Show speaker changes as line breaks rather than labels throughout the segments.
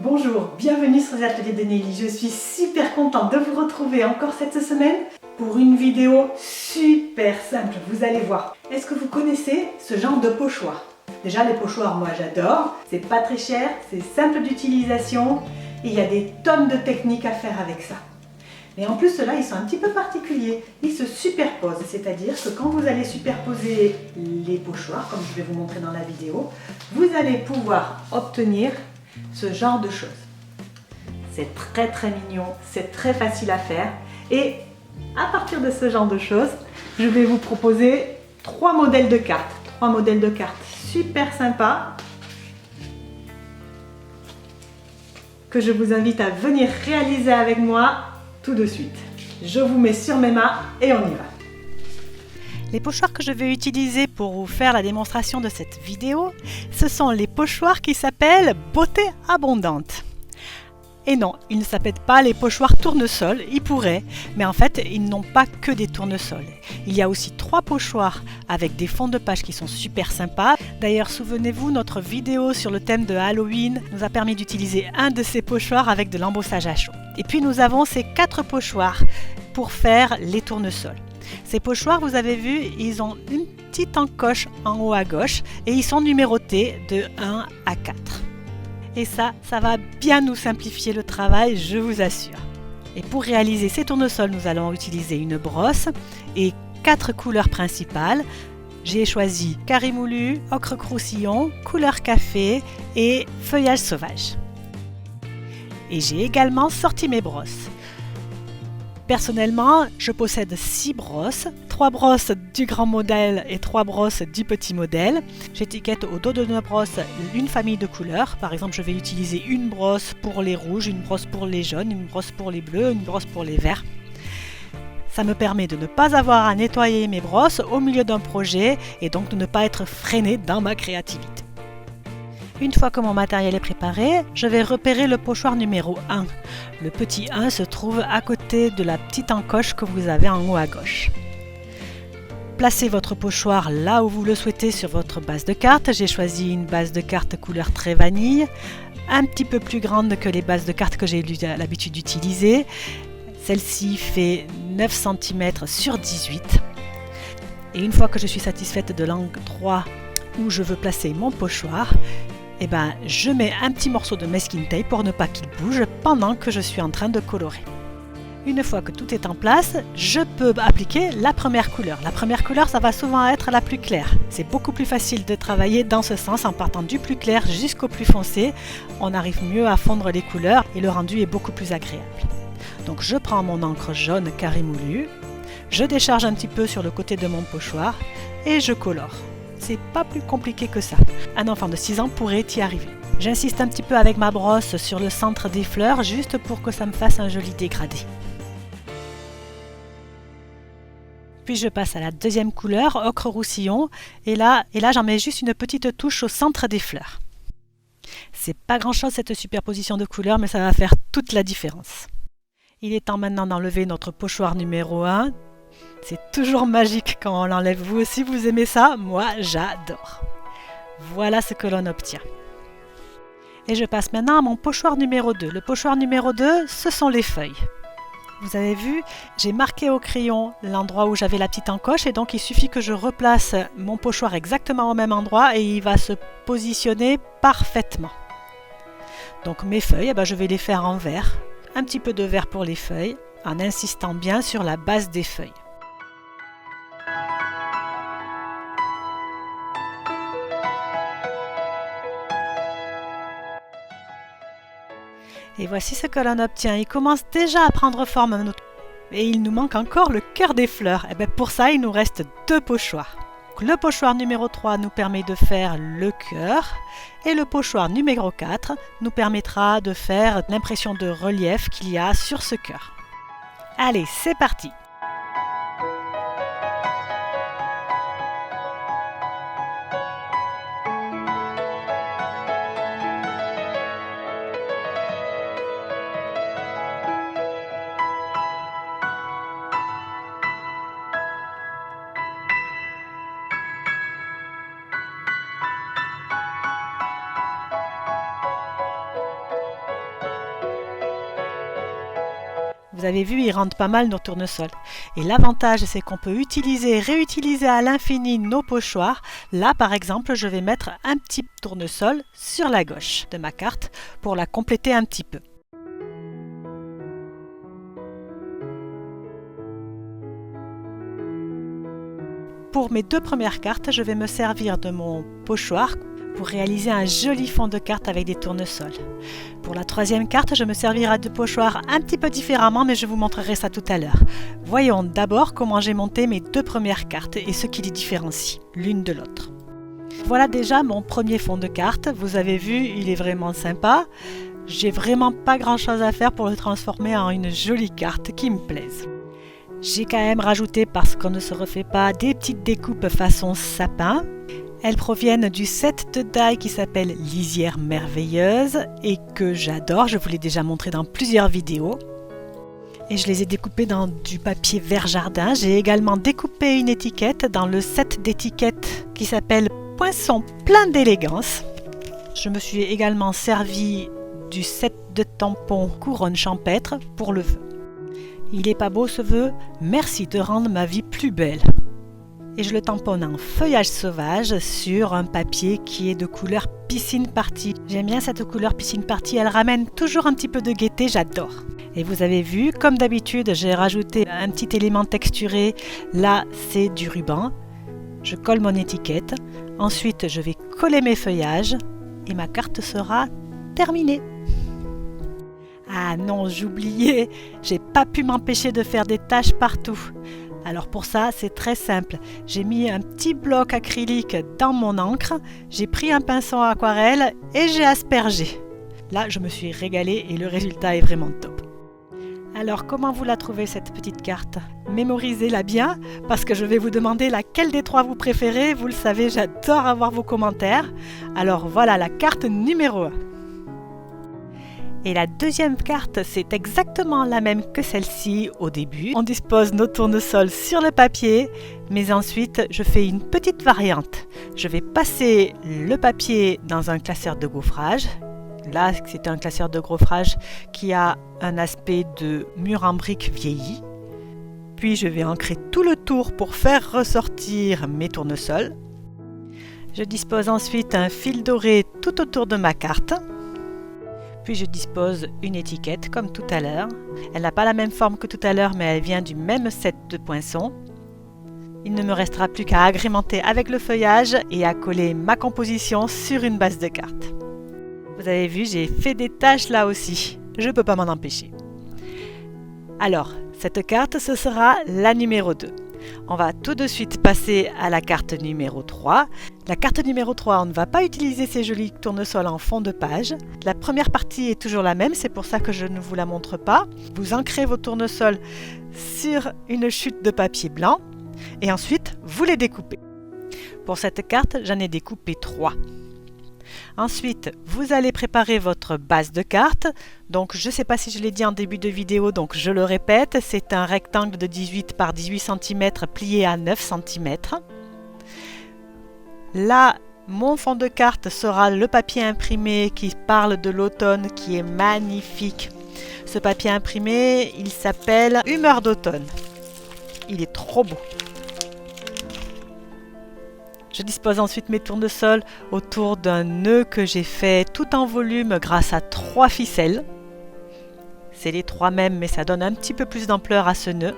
Bonjour, bienvenue sur les ateliers de Nelly. Je suis super contente de vous retrouver encore cette semaine pour une vidéo super simple. Vous allez voir. Est-ce que vous connaissez ce genre de pochoir? Déjà les pochoirs, moi j'adore. C'est pas très cher, c'est simple d'utilisation et il y a des tonnes de techniques à faire avec ça. Mais en plus ceux-là, ils sont un petit peu particuliers. Ils se superposent, c'est-à-dire que quand vous allez superposer les pochoirs, comme je vais vous montrer dans la vidéo, vous allez pouvoir obtenir ce genre de choses. C'est très mignon, c'est très facile à faire et à partir de ce genre de choses, je vais vous proposer trois modèles de cartes. Trois modèles de cartes super sympas que je vous invite à venir réaliser avec moi tout de suite. Je vous mets sur mes mains et on y va.
Les pochoirs que je vais utiliser pour vous faire la démonstration de cette vidéo, ce sont les pochoirs qui s'appellent Beauté Abondante. Et non, ils ne s'appellent pas les pochoirs tournesol, ils pourraient, mais en fait, ils n'ont pas que des tournesols. Il y a aussi trois pochoirs avec des fonds de page qui sont super sympas. D'ailleurs, souvenez-vous, notre vidéo sur le thème de Halloween nous a permis d'utiliser un de ces pochoirs avec de l'embossage à chaud. Et puis nous avons ces quatre pochoirs pour faire les tournesols. Ces pochoirs, vous avez vu, ils ont une petite encoche en haut à gauche et ils sont numérotés de 1 à 4. Et ça va bien nous simplifier le travail, je vous assure. Et pour réaliser ces tournesols, nous allons utiliser une brosse et 4 couleurs principales. J'ai choisi carré moulu, ocre croustillon, couleur café et feuillage sauvage. Et j'ai également sorti mes brosses. Personnellement, je possède 6 brosses, 3 brosses du grand modèle et 3 brosses du petit modèle. J'étiquette au dos de ma brosse une famille de couleurs. Par exemple, je vais utiliser une brosse pour les rouges, une brosse pour les jaunes, une brosse pour les bleus, une brosse pour les verts. Ça me permet de ne pas avoir à nettoyer mes brosses au milieu d'un projet et donc de ne pas être freiné dans ma créativité. Une fois que mon matériel est préparé, je vais repérer le pochoir numéro 1. Le petit 1 se trouve à côté de la petite encoche que vous avez en haut à gauche. Placez votre pochoir là où vous le souhaitez sur votre base de cartes. J'ai choisi une base de cartes couleur très vanille, un petit peu plus grande que les bases de cartes que j'ai l'habitude d'utiliser. Celle-ci fait 9 cm sur 18. Et une fois que je suis satisfaite de l'endroit où je veux placer mon pochoir, je mets un petit morceau de masking tape pour ne pas qu'il bouge pendant que je suis en train de colorer. Une fois que tout est en place, je peux appliquer la première couleur. La première couleur, ça va souvent être la plus claire. C'est beaucoup plus facile de travailler dans ce sens en partant du plus clair jusqu'au plus foncé. On arrive mieux à fondre les couleurs et le rendu est beaucoup plus agréable. Donc je prends mon encre jaune carré moulu, je décharge un petit peu sur le côté de mon pochoir et je colore. C'est pas plus compliqué que ça. Un enfant de 6 ans pourrait y arriver. J'insiste un petit peu avec ma brosse sur le centre des fleurs, juste pour que ça me fasse un joli dégradé. Puis je passe à la deuxième couleur, ocre roussillon, et là j'en mets juste une petite touche au centre des fleurs. C'est pas grand chose cette superposition de couleurs, mais ça va faire toute la différence. Il est temps maintenant d'enlever notre pochoir numéro 1. C'est toujours magique quand on l'enlève. Vous aussi, vous aimez ça? Moi, j'adore. Voilà ce que l'on obtient. Et je passe maintenant à mon pochoir numéro 2. Le pochoir numéro 2, ce sont les feuilles. Vous avez vu, j'ai marqué au crayon l'endroit où j'avais la petite encoche et donc il suffit que je replace mon pochoir exactement au même endroit et il va se positionner parfaitement. Donc mes feuilles, je vais les faire en vert. Un petit peu de vert pour les feuilles, en insistant bien sur la base des feuilles. Et voici ce que l'on obtient. Il commence déjà à prendre forme. Et il nous manque encore le cœur des fleurs. Et pour ça, il nous reste 2 pochoirs. Le pochoir numéro 3 nous permet de faire le cœur. Et le pochoir numéro 4 nous permettra de faire l'impression de relief qu'il y a sur ce cœur. Allez, c'est parti! Vous avez vu, ils rendent pas mal nos tournesols. Et l'avantage, c'est qu'on peut utiliser et réutiliser à l'infini nos pochoirs. Là, par exemple, je vais mettre un petit tournesol sur la gauche de ma carte pour la compléter un petit peu. Pour mes deux premières cartes, je vais me servir de mon pochoir pour réaliser un joli fond de carte avec des tournesols. Pour la troisième carte, je me servirai de pochoir un petit peu différemment, mais je vous montrerai ça tout à l'heure. Voyons d'abord comment j'ai monté mes deux premières cartes et ce qui les différencie l'une de l'autre. Voilà déjà mon premier fond de carte. Vous avez vu, il est vraiment sympa. J'ai vraiment pas grand chose à faire pour le transformer en une jolie carte qui me plaise. J'ai quand même rajouté, parce qu'on ne se refait pas, des petites découpes façon sapin. Elles proviennent du set de die qui s'appelle Lisière merveilleuse et que j'adore, je vous l'ai déjà montré dans plusieurs vidéos. Et je les ai découpées dans du papier vert jardin. J'ai également découpé une étiquette dans le set d'étiquettes qui s'appelle Poinçon plein d'élégance. Je me suis également servi du set de tampons couronne champêtre pour le vœu. Il est pas beau ce vœu? Merci de rendre ma vie plus belle. Et je le tamponne en feuillage sauvage sur un papier qui est de couleur piscine party. J'aime bien cette couleur piscine party, elle ramène toujours un petit peu de gaieté, j'adore. Et vous avez vu, comme d'habitude, j'ai rajouté un petit élément texturé. Là, c'est du ruban. Je colle mon étiquette. Ensuite, je vais coller mes feuillages et ma carte sera terminée. Ah non, j'oubliais, j'ai pas pu m'empêcher de faire des taches partout. Alors pour ça, c'est très simple. J'ai mis un petit bloc acrylique dans mon encre, j'ai pris un pinceau aquarelle et j'ai aspergé. Là, je me suis régalée et le résultat est vraiment top. Alors, comment vous la trouvez cette petite carte? Mémorisez-la bien parce que je vais vous demander laquelle des trois vous préférez. Vous le savez, j'adore avoir vos commentaires. Alors voilà la carte numéro 1. Et la deuxième carte, c'est exactement la même que celle-ci au début. On dispose nos tournesols sur le papier, mais ensuite je fais une petite variante. Je vais passer le papier dans un classeur de gaufrage. Là, c'est un classeur de gaufrage qui a un aspect de mur en briques vieilli. Puis je vais ancrer tout le tour pour faire ressortir mes tournesols. Je dispose ensuite un fil doré tout autour de ma carte. Puis je dispose une étiquette comme tout à l'heure. Elle n'a pas la même forme que tout à l'heure, mais elle vient du même set de poinçons. Il ne me restera plus qu'à agrémenter avec le feuillage et à coller ma composition sur une base de carte. Vous avez vu, j'ai fait des taches là aussi. Je ne peux pas m'en empêcher. Alors, cette carte, ce sera la numéro 2. On va tout de suite passer à la carte numéro 3. La carte numéro 3, on ne va pas utiliser ces jolis tournesols en fond de page. La première partie est toujours la même, c'est pour ça que je ne vous la montre pas. Vous ancrez vos tournesols sur une chute de papier blanc et ensuite vous les découpez. Pour cette carte, j'en ai découpé 3. Ensuite, vous allez préparer votre base de carte. Donc, je ne sais pas si je l'ai dit en début de vidéo, donc je le répète. C'est un rectangle de 18 par 18 cm plié à 9 cm. Là, mon fond de carte sera le papier imprimé qui parle de l'automne, qui est magnifique. Ce papier imprimé, il s'appelle Humeur d'automne. Il est trop beau. Je dispose ensuite mes tournesols autour d'un nœud que j'ai fait tout en volume grâce à 3 ficelles. C'est les 3 mêmes, mais ça donne un petit peu plus d'ampleur à ce nœud.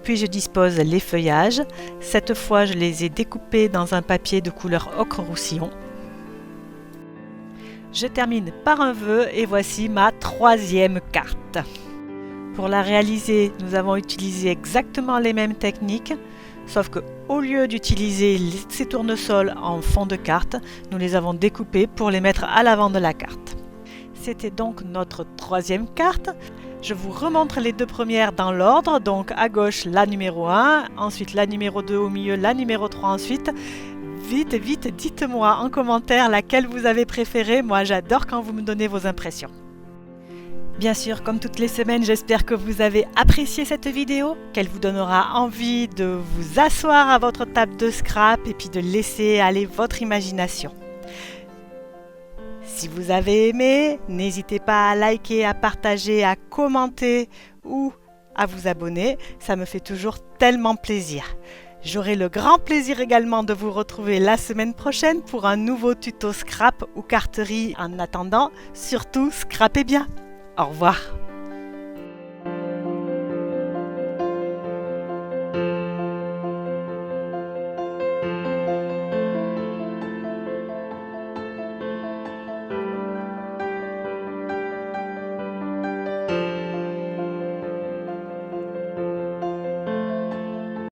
Puis je dispose les feuillages. Cette fois, je les ai découpés dans un papier de couleur ocre roussillon. Je termine par un vœu et voici ma 3e carte. Pour la réaliser, nous avons utilisé exactement les mêmes techniques, sauf qu'au lieu d'utiliser ces tournesols en fond de carte, nous les avons découpés pour les mettre à l'avant de la carte. C'était donc notre 3e carte. Je vous remontre les 2 premières dans l'ordre, donc à gauche la numéro 1, ensuite la numéro 2 au milieu, la numéro 3 ensuite. Vite, vite, dites-moi en commentaire laquelle vous avez préférée. Moi, j'adore quand vous me donnez vos impressions. Bien sûr, comme toutes les semaines, j'espère que vous avez apprécié cette vidéo, qu'elle vous donnera envie de vous asseoir à votre table de scrap et puis de laisser aller votre imagination. Si vous avez aimé, n'hésitez pas à liker, à partager, à commenter ou à vous abonner. Ça me fait toujours tellement plaisir. J'aurai le grand plaisir également de vous retrouver la semaine prochaine pour un nouveau tuto scrap ou carterie. En attendant, surtout scrapez bien. Au revoir.